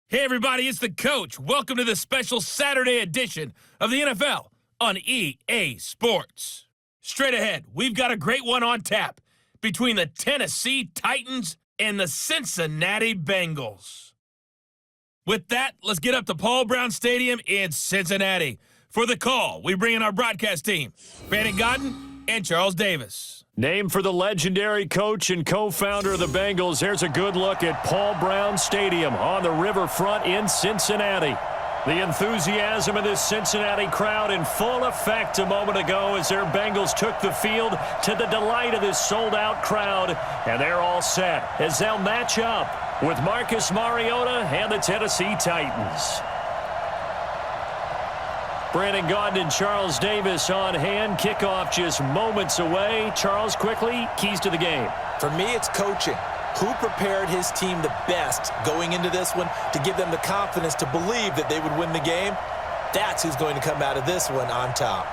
Hey everybody, it's the coach. Welcome to the special Saturday edition of the NFL on EA Sports. Straight ahead, we've got a great one on tap between the Tennessee Titans and the Cincinnati Bengals. With that, let's get up to Paul Brown Stadium in Cincinnati. For the call, we bring in our broadcast team, Brandon Godden and Charles Davis. Named for the legendary coach and co-founder of the Bengals, here's a good look at Paul Brown Stadium on the riverfront in Cincinnati. The enthusiasm of this Cincinnati crowd in full effect a moment ago as their Bengals took the field to the delight of this sold-out crowd. And they're all set as they'll match up with Marcus Mariota and the Tennessee Titans. Brandon Godden and Charles Davis on hand. Kickoff just moments away. Charles, quickly, keys to the game. For me, it's coaching. Who prepared his team the best going into this one to give them the confidence to believe that they would win the game? That's who's going to come out of this one on top.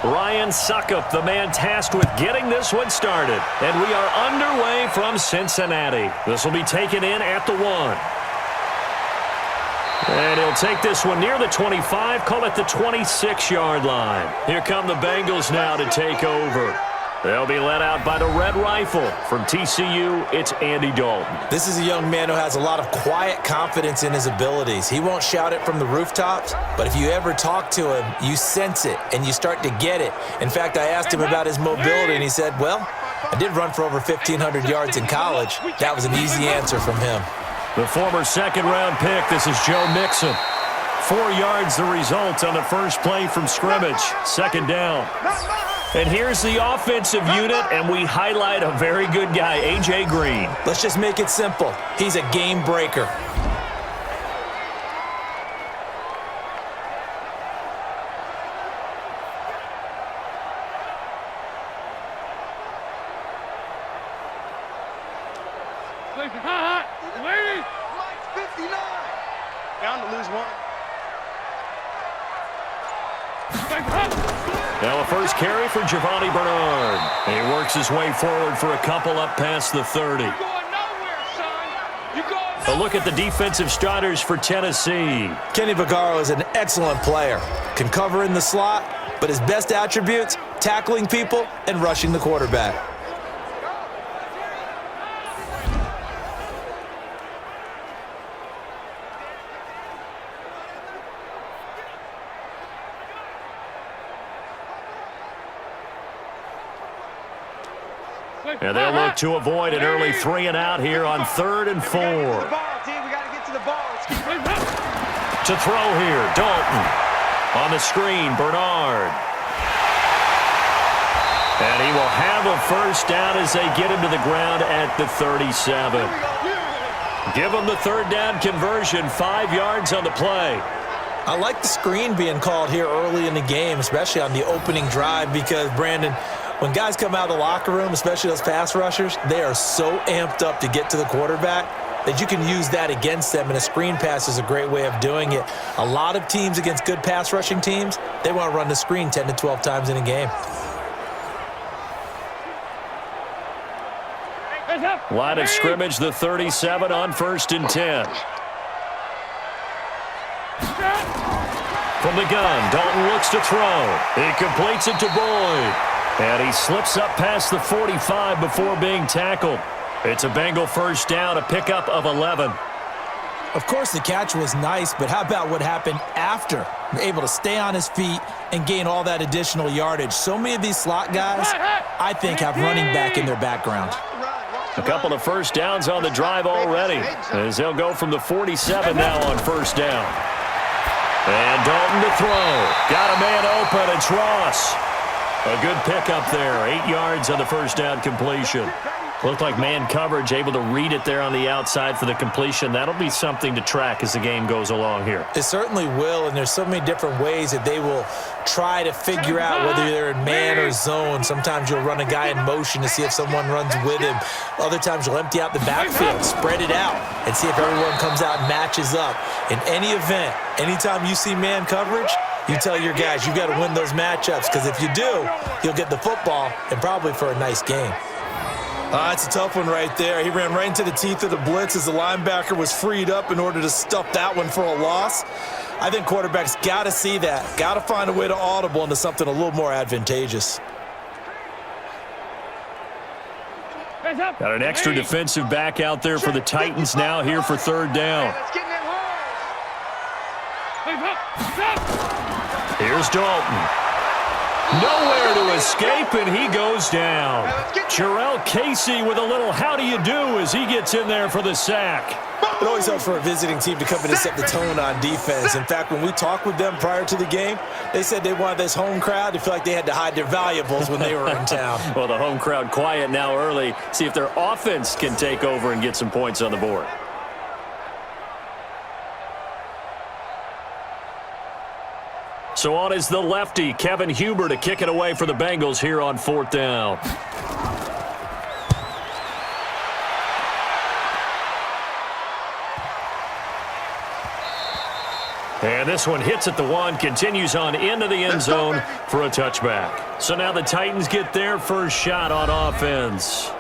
Ryan Suckup, the man tasked with getting this one started. And we are underway from Cincinnati. This will be taken in at the 1. And he'll take this one near the 25, call it the 26-yard line. Here come the Bengals now to take over. They'll be led out by the Red Rifle. From TCU, it's Andy Dalton. This is a young man who has a lot of quiet confidence in his abilities. He won't shout it from the rooftops, but if you ever talk to him, you sense it, and you start to get it. In fact, I asked him about his mobility, and he said, well, I did run for over 1,500 yards in college. That was an easy answer from him. The former second-round pick, this is Joe Mixon. 4 yards the result on the first play from scrimmage. Second down. And here's the offensive unit, and we highlight a very good guy, A.J. Green. Let's just make it simple. He's a game breaker. Now a first carry for Giovanni Bernard. He works his way forward for a couple up past the 30. A look at the defensive starters for Tennessee. Kenny Vaccaro is an excellent player. Can cover in the slot, but his best attributes, tackling people and rushing the quarterback. And they'll look to avoid an early 3 and out here on 3rd and 4. To throw here, Dalton. On the screen, Bernard. And he will have a first down as they get him to the ground at the 37. Give him the third down conversion, 5 yards on the play. I like the screen being called here early in the game, especially on the opening drive, because, Brandon, when guys come out of the locker room, especially those pass rushers, they are so amped up to get to the quarterback that you can use that against them, and a screen pass is a great way of doing it. A lot of teams against good pass rushing teams, they want to run the screen 10 to 12 times in a game. Line of scrimmage, the 37 on 1st and 10. From the gun, Dalton looks to throw. He completes it to Boyd. And he slips up past the 45 before being tackled. It's a Bengal first down, a pickup of 11. Of course, the catch was nice, but how about what happened after? Able to stay on his feet and gain all that additional yardage. So many of these slot guys, I think, have running back in their background. A couple of first downs on the drive already, as they'll go from the 47 now on first down. And Dalton to throw. Got a man open. It's Ross. A good pickup there. 8 yards on the first down completion. Looked like man coverage, able to read it there on the outside for the completion. That'll be something to track as the game goes along here. It certainly will, and there's so many different ways that they will try to figure out whether they're in man or zone. Sometimes you'll run a guy in motion to see if someone runs with him. Other times you'll empty out the backfield, spread it out, and see if everyone comes out and matches up. In any event, anytime you see man coverage, you tell your guys you've got to win those matchups, because if you do, you'll get the football and probably for a nice game. It's a tough one right there. He ran right into the teeth of the blitz as the linebacker was freed up in order to stuff that one for a loss. I think quarterbacks got to see that, got to find a way to audible into something a little more advantageous. Got an extra defensive back out there for the Titans now here for third down. Here's Dalton. Nowhere to escape, and he goes down. Jarrell Casey with a little how do you do as he gets in there for the sack. It always helps for a visiting team to come in and set the tone on defense. In fact, when we talked with them prior to the game, they said they wanted this home crowd to feel like they had to hide their valuables when they were in town. Well, the home crowd quiet now early. See if their offense can take over and get some points on the board. So on is the lefty, Kevin Huber, to kick it away for the Bengals here on fourth down. And this one hits at the one, continues on into the end zone for a touchback. So now the Titans get their first shot on offense.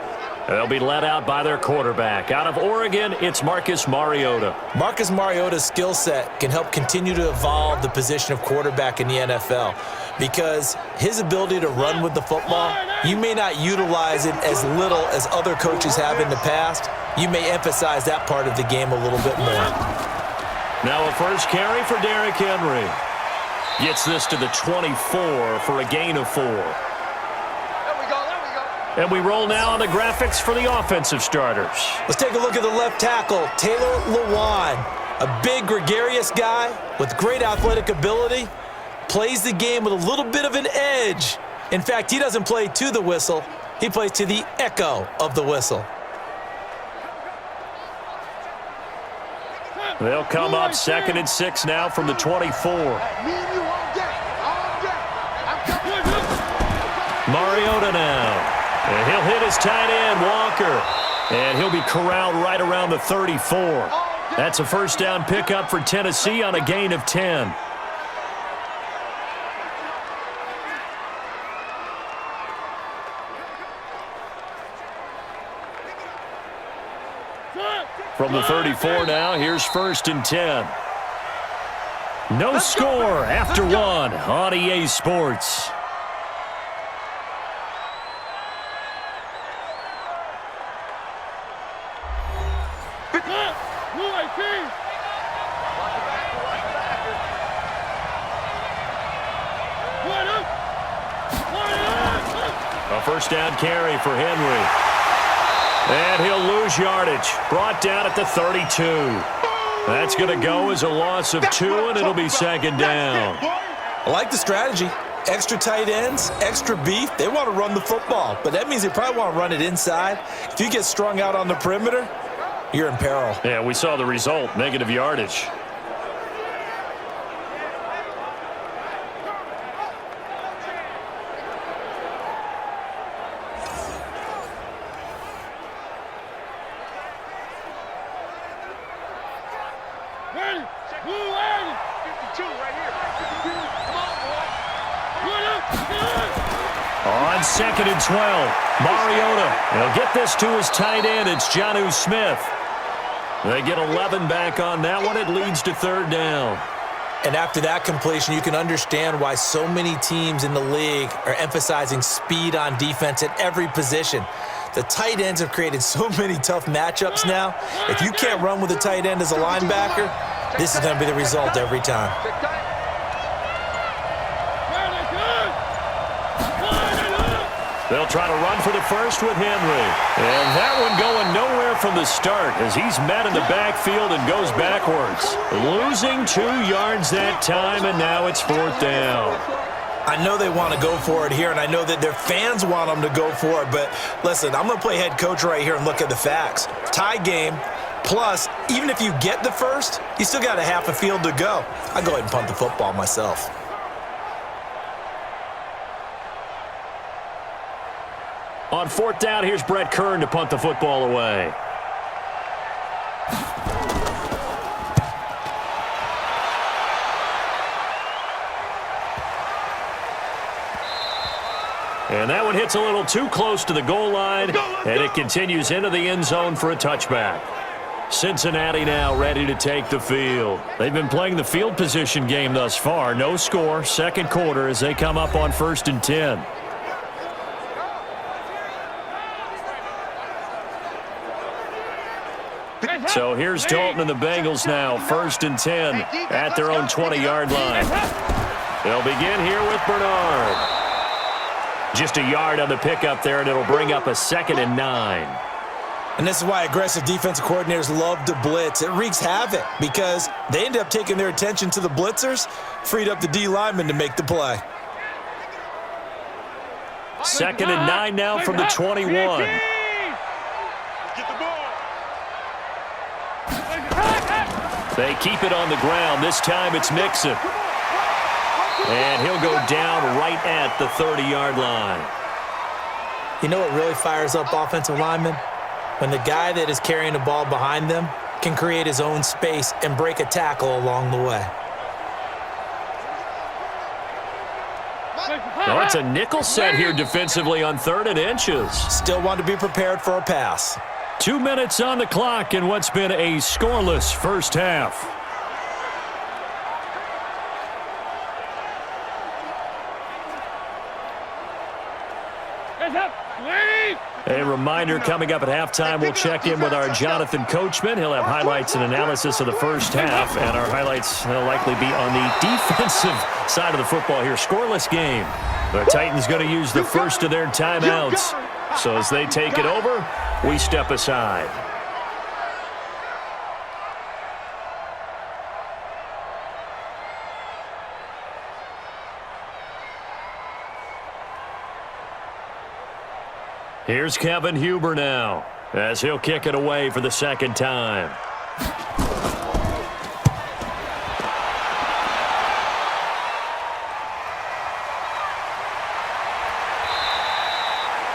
They'll be led out by their quarterback. Out of Oregon, it's Marcus Mariota. Marcus Mariota's skill set can help continue to evolve the position of quarterback in the NFL, because his ability to run with the football, you may not utilize it as little as other coaches have in the past. You may emphasize that part of the game a little bit more. Now a first carry for Derrick Henry. Gets this to the 24 for a gain of 4. And we roll now on the graphics for the offensive starters. Let's take a look at the left tackle, Taylor Lewan. A big, gregarious guy with great athletic ability. Plays the game with a little bit of an edge. In fact, he doesn't play to the whistle. He plays to the echo of the whistle. They'll come up 2nd and 6 now from the 24. Mariota now. And he'll hit his tight end, Walker. And he'll be corralled right around the 34. That's a first down pickup for Tennessee on a gain of 10. From the 34 now, here's 1st and 10. No score after 1 on EA Sports. A first down carry for Henry. And he'll lose yardage. Brought down at the 32. That's going to go as a loss of 2, and it'll be 2nd down. I like the strategy. Extra tight ends, extra beef. They want to run the football, but that means they probably want to run it inside. If you get strung out on the perimeter, you're in peril. Yeah, we saw the result, negative yardage. On 2nd and 12, Mariota. He'll get this to his tight end. It's Jonnu Smith. They get 11 back on that one. It leads to 3rd down. And after that completion, you can understand why so many teams in the league are emphasizing speed on defense at every position. The tight ends have created so many tough matchups now. If you can't run with a tight end as a linebacker, this is going to be the result every time. They'll try to run for the first with Henry. And that one going nowhere from the start as he's met in the backfield and goes backwards. Losing 2 yards that time, and now it's 4th down. I know they want to go for it here, and I know that their fans want them to go for it, but listen, I'm going to play head coach right here and look at the facts. Tie game, plus, even if you get the first, you still got a half a field to go. I'll go ahead and punt the football myself. On fourth down, here's Brett Kern to punt the football away. And that one hits a little too close to the goal line, and it continues into the end zone for a touchback. Cincinnati now ready to take the field. They've been playing the field position game thus far. No score, second quarter as they come up on 1st and 10. So here's Dalton and the Bengals now, 1st and 10 at their own 20-yard line. They'll begin here with Bernard. Just a yard on the pickup there, and it'll bring up a 2nd and 9. And this is why aggressive defensive coordinators love to blitz. It wreaks havoc because they end up taking their attention to the blitzers, freed up the D lineman to make the play. 2nd and 9 now from the 21. They keep it on the ground. This time it's Mixon. And he'll go down right at the 30-yard line. You know what really fires up offensive linemen? When the guy that is carrying the ball behind them can create his own space and break a tackle along the way. Now it's a nickel set here defensively on 3rd and inches. Still want to be prepared for a pass. 2 minutes on the clock in what's been a scoreless first half. A reminder, coming up at halftime, we'll check in with our Jonathan Coachman. He'll have highlights and analysis of the first half, and our highlights will likely be on the defensive side of the football here. Scoreless game. The Titans going to use the first of their timeouts. So as they take it over, we step aside. Here's Kevin Huber now, as he'll kick it away for the 2nd time.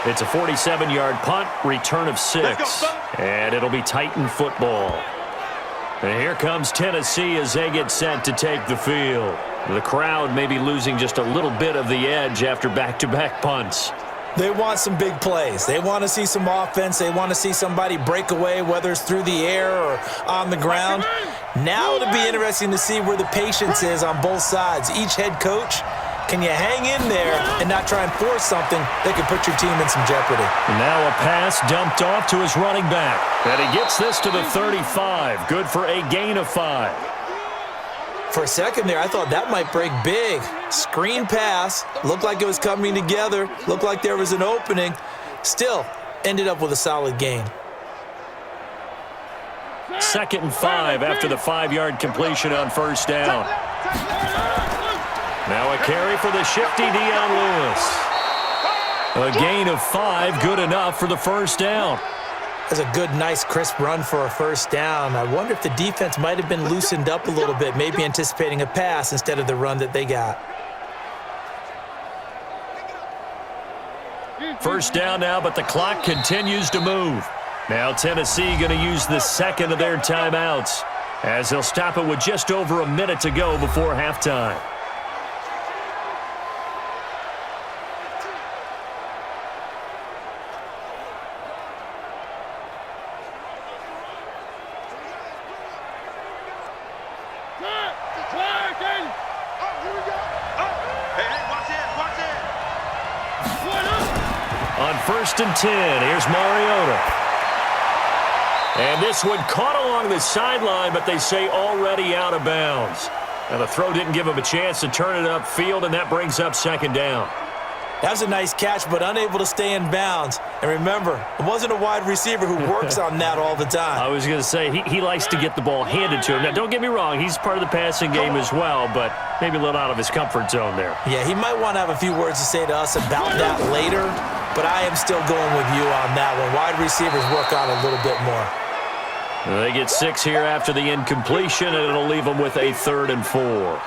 It's a 47-yard punt, return of 6, and it'll be Titan football. And here comes Tennessee as they get set to take the field. The crowd may be losing just a little bit of the edge after back-to-back punts. They want some big plays. They want to see some offense. They want to see somebody break away, whether it's through the air or on the ground. Now it'll be interesting to see where the patience is on both sides. Each head coach, can you hang in there and not try and force something that could put your team in some jeopardy? Now a pass dumped off to his running back. And he gets this to the 35. Good for a gain of 5. For a second there, I thought that might break big. Screen pass. Looked like it was coming together. Looked like there was an opening. Still, ended up with a solid gain. 2nd and 5 after the 5-yard completion on 1st down. Now a carry for the shifty Dion Lewis. A gain of 5, good enough for the 1st down. That's a good, nice, crisp run for a 1st down. I wonder if the defense might have been loosened up a little bit, maybe anticipating a pass instead of the run that they got. 1st down now, but the clock continues to move. Now Tennessee going to use the 2nd of their timeouts, as they'll stop it with just over a minute to go before halftime. On 1st and 10, here's Mariota. And this one caught along the sideline, but they say already out of bounds. And the throw didn't give him a chance to turn it upfield, and that brings up 2nd down. That was a nice catch, but unable to stay in bounds. And remember, it wasn't a wide receiver who works on that all the time. I was going to say, he likes to get the ball handed to him. Now, don't get me wrong, he's part of the passing game as well, but maybe a little out of his comfort zone there. Yeah, he might want to have a few words to say to us about that later, but I am still going with you on that one. Wide receivers work on a little bit more. They get 6 here after the incompletion, and it'll leave them with a 3rd and 4.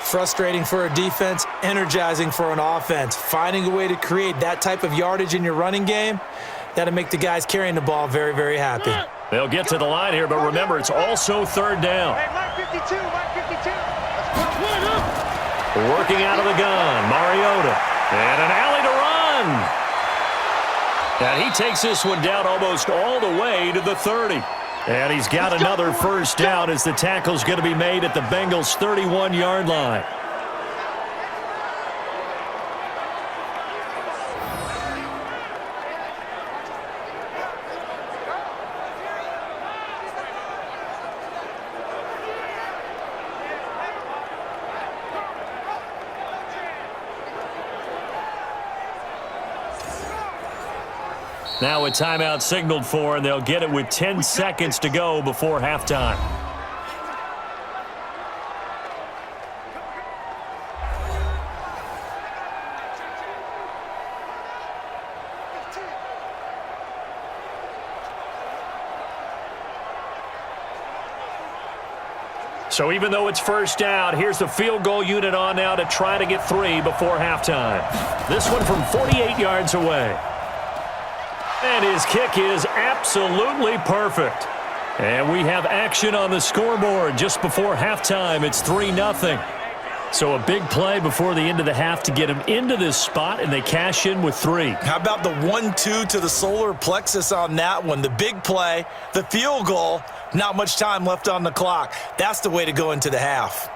Frustrating for a defense, energizing for an offense. Finding a way to create that type of yardage in your running game, that'll make the guys carrying the ball very, very happy. They'll get to the line here, but remember, it's also 3rd down. Hey, line 52, line 52. Working out of the gun, Mariota. And an alley to run. And he takes this one down almost all the way to the 30. And he's got another 1st down as the tackle's going to be made at the Bengals' 31-yard line. Now a timeout signaled for, and they'll get it with 10 seconds to go before halftime. So even though it's 1st down, here's the field goal unit on now to try to get 3 before halftime. This one from 48 yards away. And his kick is absolutely perfect. And we have action on the scoreboard just before halftime. It's 3-0. So a big play before the end of the half to get him into this spot, and they cash in with 3. How about the 1-2 to the solar plexus on that one? The big play, the field goal, not much time left on the clock. That's the way to go into the half.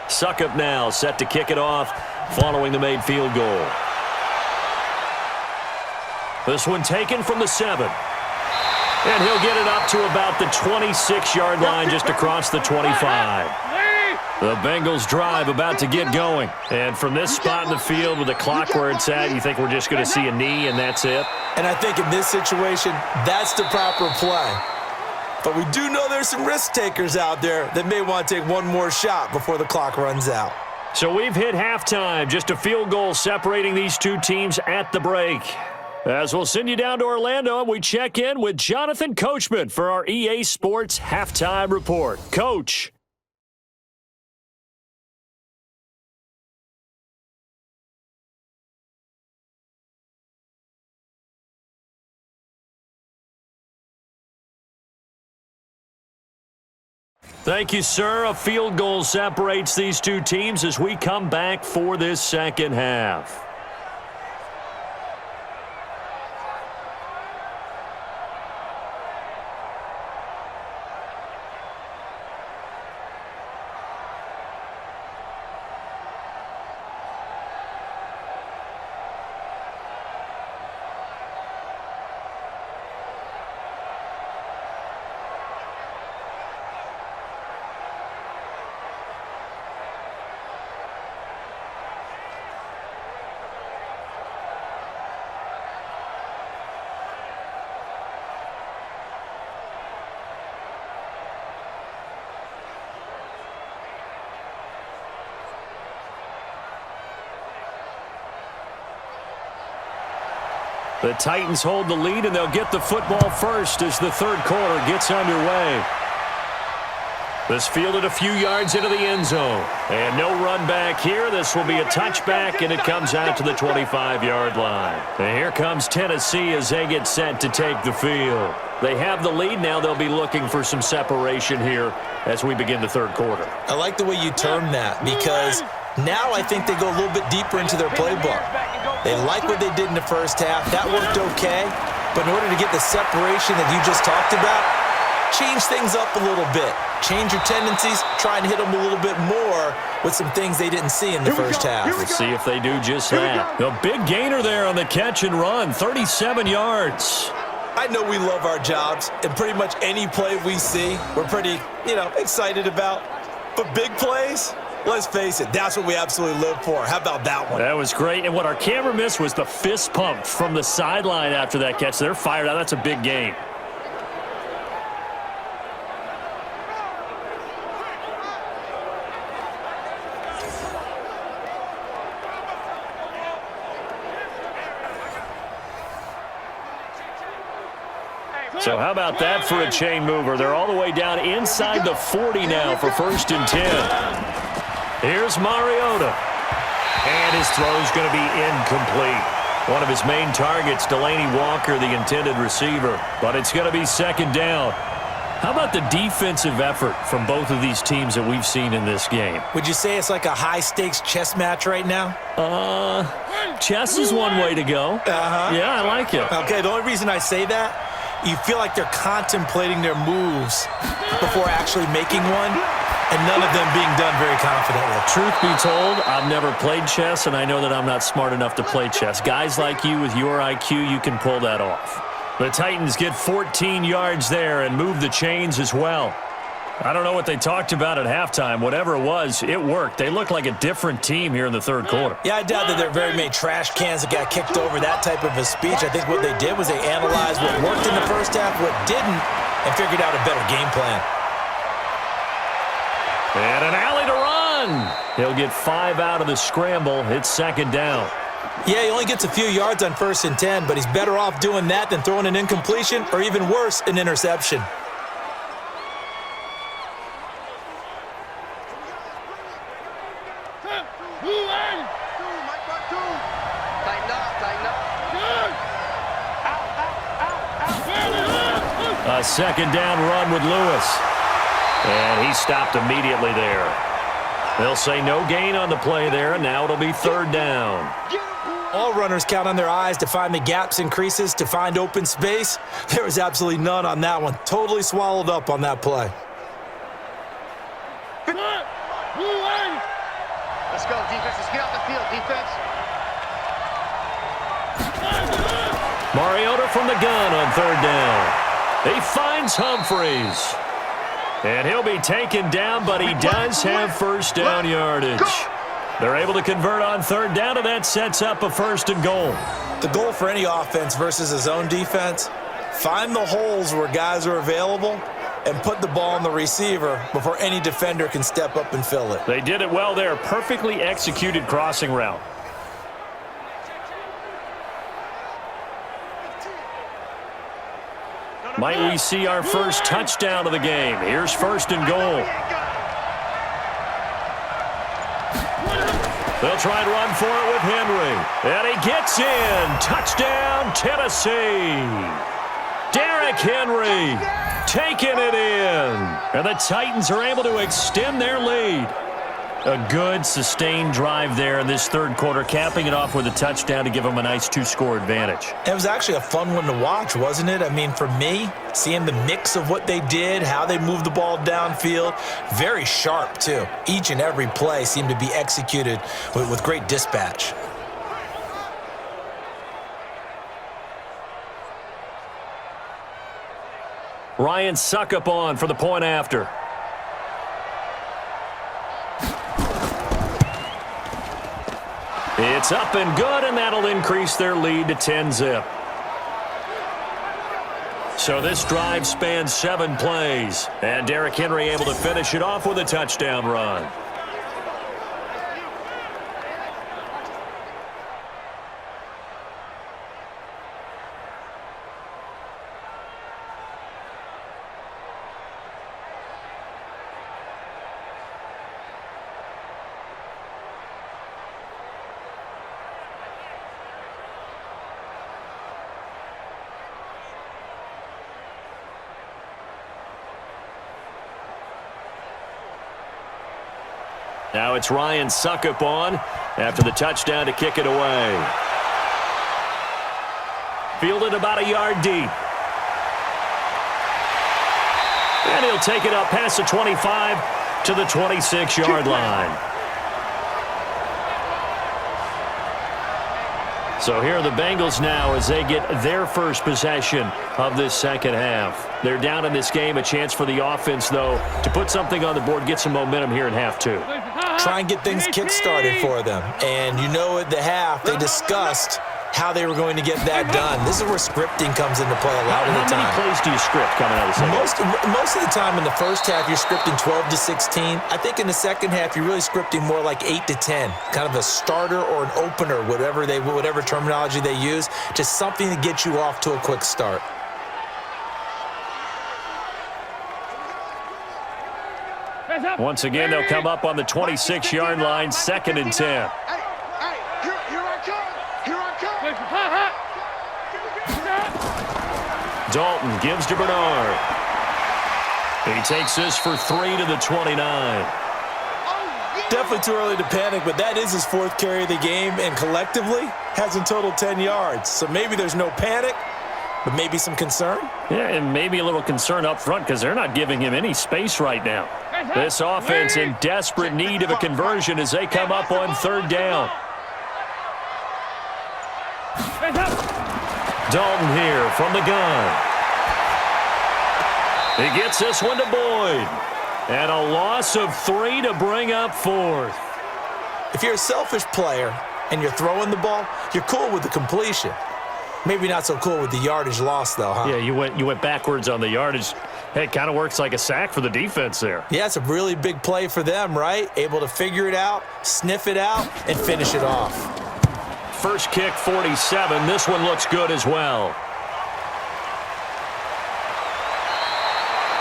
Suckup now, set to kick it off following the made field goal. This one taken from the 7. And he'll get it up to about the 26-yard line just across the 25. The Bengals drive about to get going. And from this spot in the field with the clock where it's at, you think we're just going to see a knee and that's it? And I think in this situation, that's the proper play. But we do know there's some risk takers out there that may want to take one more shot before the clock runs out. So we've hit halftime. Just a field goal separating these two teams at the break. As we'll send you down to Orlando, we check in with Jonathan Coachman for our EA Sports Halftime Report. Coach. Thank you, sir. A field goal separates these two teams as we come back for this second half. The Titans hold the lead, and they'll get the football first as the third quarter gets underway. This fielded a few yards into the end zone. And no run back here. This will be a touchback, and it comes out to the 25-yard line. And here comes Tennessee as they get set to take the field. They have the lead. Now they'll be looking for some separation here as we begin the third quarter. I like the way you term that because now I think they go a little bit deeper into their playbook. They like what they did in the first half. That worked okay. But in order to get the separation that you just talked about, change things up a little bit. Change your tendencies, try and hit them a little bit more with some things they didn't see in the first half. We'll see if they do just that. A big gainer there on the catch and run, 37 yards. I know we love our jobs, and pretty much any play we see, we're pretty, excited about. But big plays, let's face it, that's what we absolutely live for. How about that one? That was great, and what our camera missed was the fist pump from the sideline after that catch. They're fired out. That's a big game. So how about that for a chain mover? They're all the way down inside the 40 now for 1st and 10. Here's Mariota. And his throw's going to be incomplete. One of his main targets, Delaney Walker, the intended receiver. But it's going to be 2nd down. How about the defensive effort from both of these teams that we've seen in this game? Would you say it's like a high-stakes chess match right now? Chess is one way to go. Yeah, I like it. Okay, the only reason I say that, you feel like they're contemplating their moves before actually making one, and none of them being done very confidently. Truth be told, I've never played chess, and I know that I'm not smart enough to play chess. Guys like you with your IQ, you can pull that off. The Titans get 14 yards there and move the chains as well. I don't know what they talked about at halftime. Whatever it was, it worked. They look like a different team here in the 3rd quarter. Yeah, I doubt that there are very many trash cans that got kicked over, that type of a speech. I think what they did was they analyzed what worked in the first half, what didn't, and figured out a better game plan. And an alley to run. He'll get 5 out of the scramble. It's 2nd down. Yeah, he only gets a few yards on 1st and 10, but he's better off doing that than throwing an incompletion or even worse, an interception. A 2nd down run with Lewis. And he stopped immediately there. They'll say no gain on the play there, and now it'll be 3rd down. All runners count on their eyes to find the gaps and creases, to find open space. There was absolutely none on that one. Totally swallowed up on that play. Let's go, defense. Let's get off the field, defense. Mariota from the gun on 3rd down. He finds Humphreys. And he'll be taken down, but he does have 1st down yardage. They're able to convert on 3rd down, and that sets up a 1st and goal. The goal for any offense versus his own defense, find the holes where guys are available and put the ball on the receiver before any defender can step up and fill it. They did it well there. Perfectly executed crossing route. Might we see our first touchdown of the game? Here's 1st and goal. They'll try and run for it with Henry. And he gets in. Touchdown, Tennessee. Derrick Henry taking it in. And the Titans are able to extend their lead. A good, sustained drive there in this 3rd quarter, capping it off with a touchdown to give them a nice 2-score advantage. It was actually a fun one to watch, wasn't it? I mean, for me, seeing the mix of what they did, how they moved the ball downfield, very sharp, too. Each and every play seemed to be executed with great dispatch. Ryan Suckup on for the point after. It's up and good, and that'll increase their lead to 10-zip. So this drive spans 7 plays, and Derrick Henry able to finish it off with a touchdown run. Now it's Ryan Suckup on after the touchdown to kick it away. Fielded about a yard deep. And he'll take it up past the 25 to the 26-yard line. So here are the Bengals now as they get their first possession of this second half. They're down in this game. A chance for the offense, though, to put something on the board, get some momentum here in half two. Try and get things kick-started for them. And you know at the half, they discussed how they were going to get that done. This is where scripting comes into play a lot of the time. How many plays do you script coming out of the second half? Most of the time in the first half, you're scripting 12 to 16. I think in the second half, you're really scripting more like 8 to 10, kind of a starter or an opener, whatever terminology they use, just something to get you off to a quick start. Once again, they'll come up on the 26-yard line, 2nd and 10. Dalton gives to Bernard. He takes this for 3 to the 29. Definitely too early to panic, but that is his 4th carry of the game, and collectively has in total 10 yards. So maybe there's no panic, but maybe some concern. Yeah, and maybe a little concern up front because they're not giving him any space right now. This offense in desperate need of a conversion as they come up on 3rd down. Dalton here from the gun. He gets this one to Boyd. And a loss of 3 to bring up 4th. If you're a selfish player and you're throwing the ball, you're cool with the completion. Maybe not so cool with the yardage loss, though, huh? Yeah, you went backwards on the yardage. Hey, it kind of works like a sack for the defense there. Yeah, it's a really big play for them, right? Able to figure it out, sniff it out, and finish it off. First kick, 47. This one looks good as well.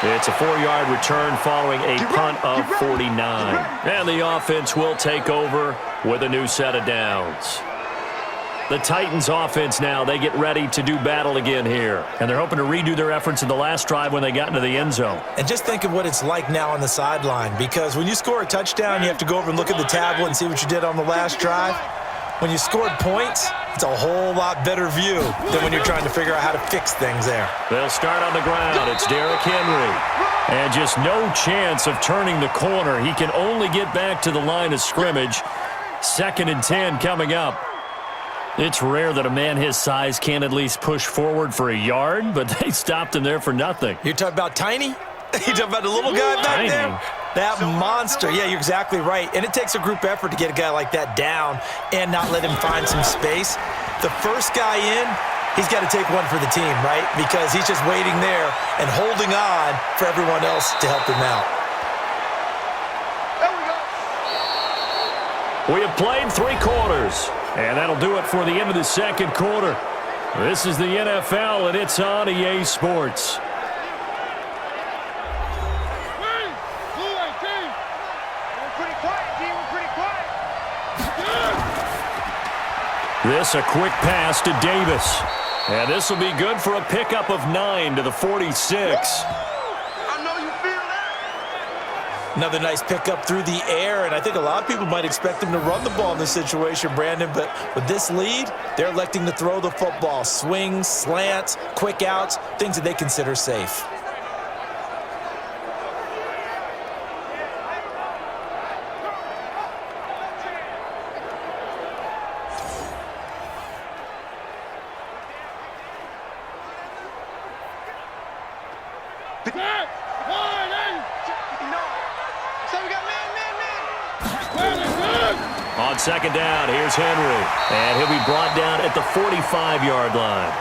It's a 4-yard return following a punt of 49. And the offense will take over with a new set of downs. The Titans offense now, they get ready to do battle again here. And they're hoping to redo their efforts in the last drive when they got into the end zone. And just think of what it's like now on the sideline, because when you score a touchdown, you have to go over and look at the tablet and see what you did on the last drive. When you scored points, it's a whole lot better view than when you're trying to figure out how to fix things there. They'll start on the ground. It's Derrick Henry. And just no chance of turning the corner. He can only get back to the line of scrimmage. 2nd and 10 coming up. It's rare that a man his size can at least push forward for a yard, but they stopped him there for nothing. You're talking about tiny? You're talking about the little guy back there? That monster. Yeah, you're exactly right. And it takes a group effort to get a guy like that down and not let him find some space. The first guy in, he's got to take one for the team, right? Because he's just waiting there and holding on for everyone else to help him out. We have played 3 quarters, and that'll do it for the end of the second quarter. This is the NFL, and it's on EA Sports. This a quick pass to Davis. And this will be good for a pickup of 9 to the 46. Another nice pickup through the air, and I think a lot of people might expect them to run the ball in this situation, Brandon, but with this lead, they're electing to throw the football. Swings, slants, quick outs, things that they consider safe. On 2nd down, here's Henry. And he'll be brought down at the 45-yard line.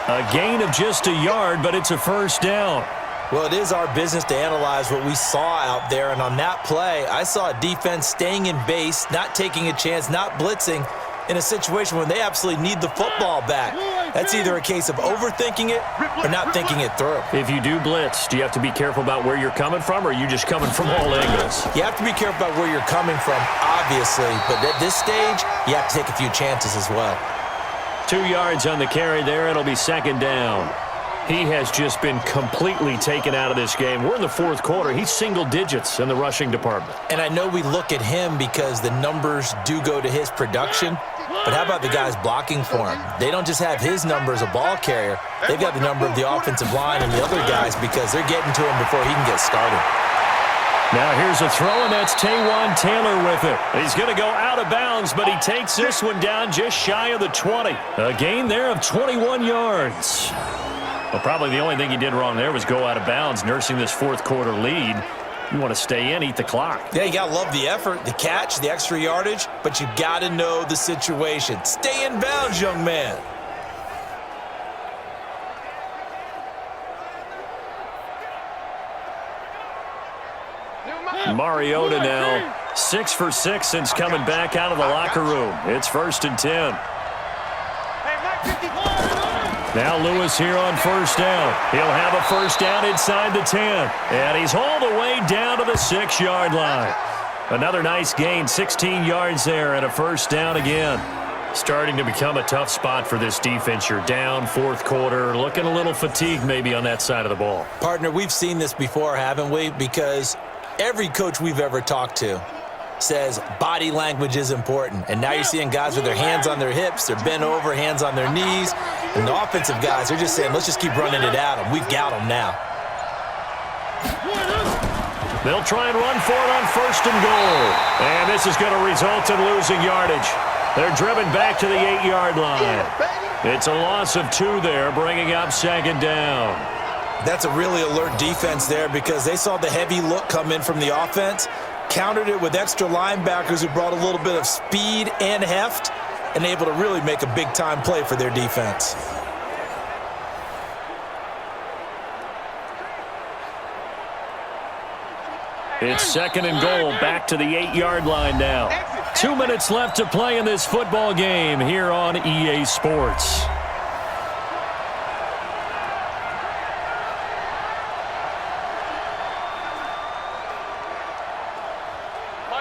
A gain of just a yard, but it's a first down. Well, it is our business to analyze what we saw out there. And on that play, I saw a defense staying in base, not taking a chance, not blitzing in a situation when they absolutely need the football back. That's either a case of overthinking it or not thinking it through. If you do blitz, do you have to be careful about where you're coming from, or are you just coming from all angles? You have to be careful about where you're coming from, obviously. But at this stage, you have to take a few chances as well. 2 yards on the carry there. It'll be 2nd down. He has just been completely taken out of this game. We're in the 4th quarter. He's single digits in the rushing department. And I know we look at him because the numbers do go to his production. But how about the guys blocking for him? They don't just have his number as a ball carrier. They've got the number of the offensive line and the other guys because they're getting to him before he can get started. Now here's a throw, and that's Taywan Taylor with it. He's going to go out of bounds, but he takes this one down just shy of the 20. A gain there of 21 yards. Well, probably the only thing he did wrong there was go out of bounds, nursing this fourth quarter lead. You want to stay in, eat the clock. Yeah, you got to love the effort, the catch, the extra yardage, but you got to know the situation. Stay in bounds, young man. Mariota now 6 for 6 since coming back out of the locker room. It's 1st and 10. Now Lewis here on first down. He'll have a first down inside the 10. And he's all the way down to the 6-yard line. Another nice gain, 16 yards there and a first down again. Starting to become a tough spot for this defense. You're down fourth quarter, looking a little fatigued maybe on that side of the ball. Partner, we've seen this before, haven't we? Because every coach we've ever talked to says body language is important. And now you're seeing guys with their hands on their hips, they're bent over, hands on their knees. And the offensive guys are just saying, let's just keep running it at them. We've got them now. They'll try and run for it on 1st and goal. And this is going to result in losing yardage. They're driven back to the 8-yard line. It's a loss of 2 there, bringing up 2nd down. That's a really alert defense there because they saw the heavy look come in from the offense, countered it with extra linebackers who brought a little bit of speed and heft, and able to really make a big-time play for their defense. It's 2nd and goal, back to the 8-yard line now. 2 minutes left to play in this football game here on EA Sports.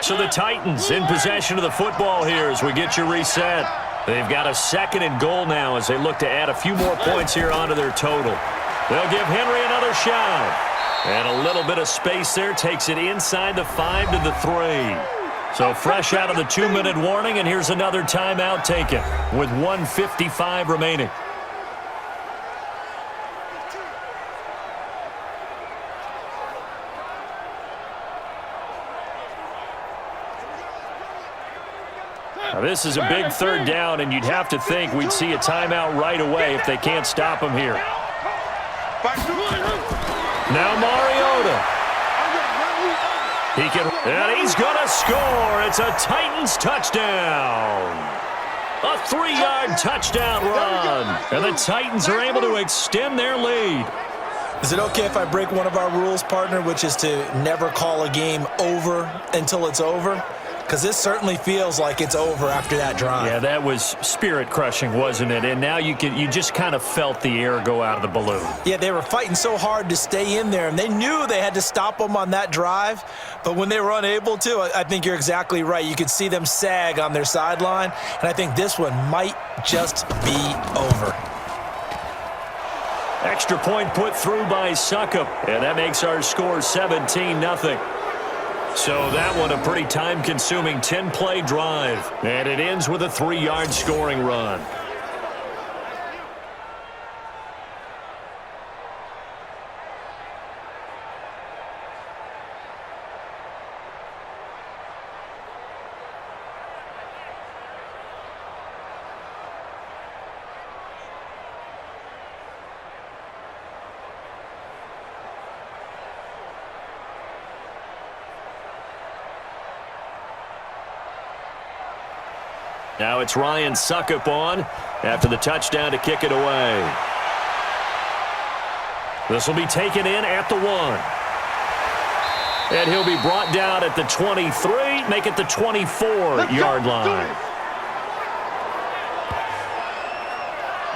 So the Titans in possession of the football here as we get you reset. They've got a 2nd and goal now as they look to add a few more points here onto their total. They'll give Henry another shot. And a little bit of space there takes it inside the 5 to the 3. So fresh out of the 2-minute warning, and here's another timeout taken with 1:55 remaining. Now this is a big 3rd down, and you'd have to think we'd see a timeout right away if they can't stop him here. Now Mariota. And he's going to score. It's a Titans touchdown. A 3-yard touchdown run. And the Titans are able to extend their lead. Is it okay if I break one of our rules, partner, which is to never call a game over until it's over? Because this certainly feels like it's over after that drive. Yeah, that was spirit-crushing, wasn't it? And now you just kind of felt the air go out of the balloon. Yeah, they were fighting so hard to stay in there, and they knew they had to stop them on that drive. But when they were unable to, I think you're exactly right. You could see them sag on their sideline, and I think this one might just be over. Extra point put through by Succop, and that makes our score 17-0. So that one a pretty time-consuming 10-play drive. And it ends with a 3-yard scoring run. Now it's Ryan Succop on after the touchdown to kick it away. This will be taken in at the 1. And he'll be brought down at the 23, make it the 24-yard line.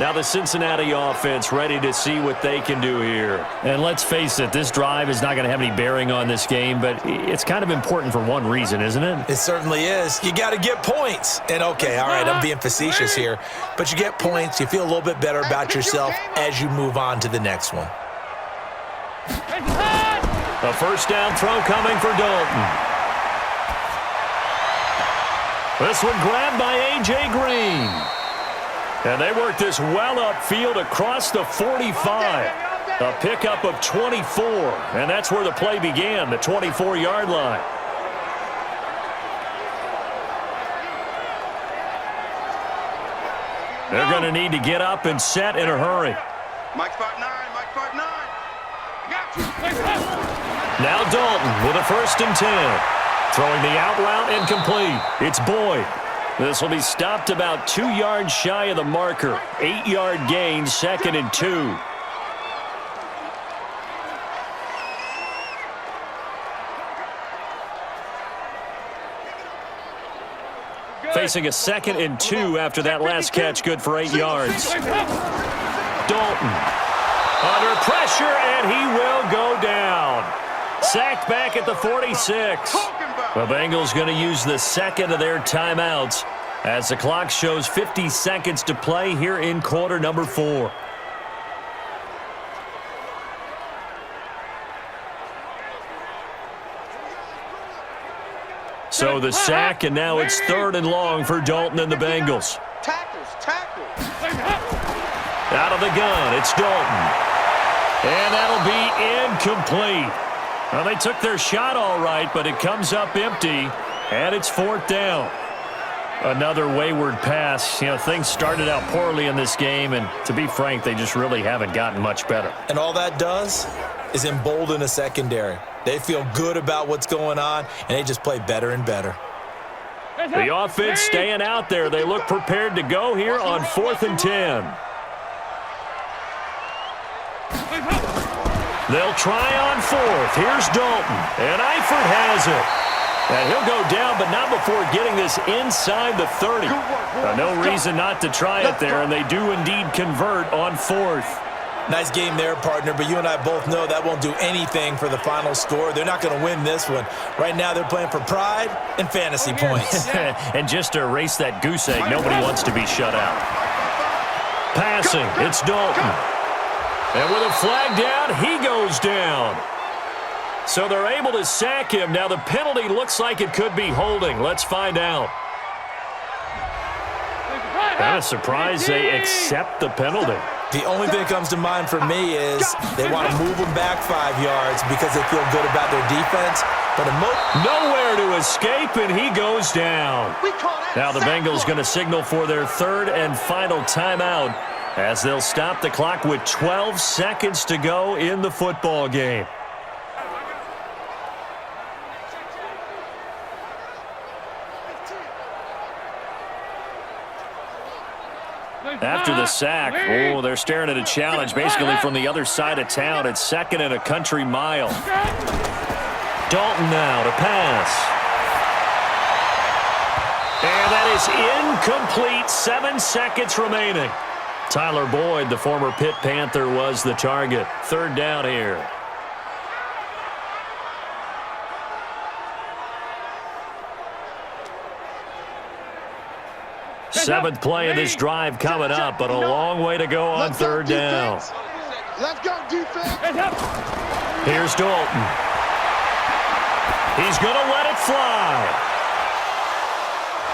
Now the Cincinnati offense ready to see what they can do here. And let's face it, this drive is not going to have any bearing on this game, but it's kind of important for one reason, isn't it? It certainly is. You got to get points. And okay, all right, I'm being facetious here, but you get points, you feel a little bit better about yourself as you move on to the next one. A first down throw coming for Dalton. This one grabbed by A.J. Green. And they work this well upfield across the 45. A pickup of 24, and that's where the play began, the 24-yard line. They're going to need to get up and set in a hurry. Mike Spark 9, Mike Spark 9. Got you. Now Dalton with a 1st and 10. Throwing the out route incomplete. It's Boyd. This will be stopped about 2 yards shy of the marker. 8-yard gain, 2nd and 2. Facing a 2nd and 2 after that last catch, good for 8 yards. Dalton under pressure, and he will go down. Sacked back at the 46. The Bengals going to use the 2nd of their timeouts as the clock shows 50 seconds to play here in quarter number 4. So the sack, and now it's 3rd and long for Dalton and the Bengals. Tackles. Out of the gun, it's Dalton. And that'll be incomplete. Well, they took their shot all right, but it comes up empty, and it's 4th down. Another wayward pass. You know, things started out poorly in this game, and to be frank, they just really haven't gotten much better. And all that does is embolden a secondary. They feel good about what's going on, and they just play better and better. The offense staying out there. They look prepared to go here on 4th and 10. They'll try on 4th. Here's Dalton, and Eifert has it. And he'll go down, but not before getting this inside the 30. No reason not to try it there, and they do indeed convert on 4th. Nice game there, partner, but you and I both know that won't do anything for the final score. They're not going to win this one. Right now, they're playing for pride and fantasy points. And just to erase that goose egg, nobody wants to be shut out. Passing, it's Dalton. And with a flag down, he goes down. So they're able to sack him. Now the penalty looks like it could be holding. Let's find out. Kind of surprised they accept the penalty. The only thing that comes to mind for me is they want to move them back 5 yards because they feel good about their defense. But nowhere to escape, and he goes down. Now the Bengals going to signal for their 3rd and final timeout as they'll stop the clock with 12 seconds to go in the football game. After the sack, they're staring at a challenge basically from the other side of town. It's 2nd and a country mile. Dalton now to pass. And that is incomplete. 7 seconds remaining. Tyler Boyd, the former Pitt Panther, was the target. 3rd down here. Seventh play of this drive coming up, but a long way to go on 3rd down. Let's go, defense. Here's Dalton. He's going to let it fly.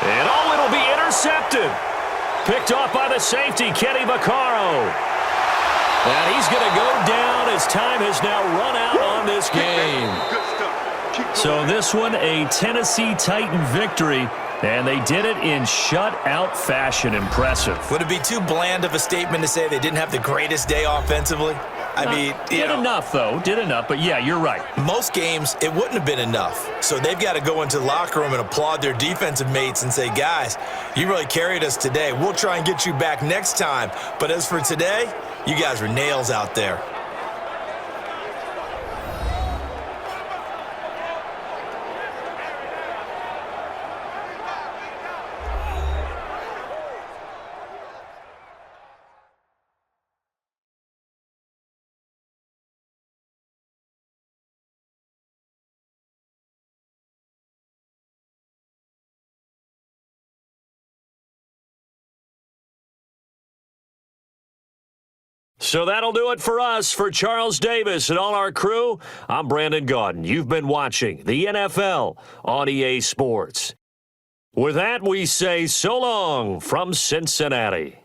And it'll be intercepted. Picked off by the safety, Kenny Vaccaro. And he's going to go down as time has now run out on this game. So this one, a Tennessee Titan victory. And they did it in shutout fashion. Impressive. Would it be too bland of a statement to say they didn't have the greatest day offensively? I mean, did enough, though. Did enough. But, yeah, you're right. Most games, it wouldn't have been enough. So they've got to go into the locker room and applaud their defensive mates and say, guys, you really carried us today. We'll try and get you back next time. But as for today, you guys were nails out there. So that'll do it for us. For Charles Davis and all our crew, I'm Brandon Gaudin. You've been watching the NFL on EA Sports. With that, we say so long from Cincinnati.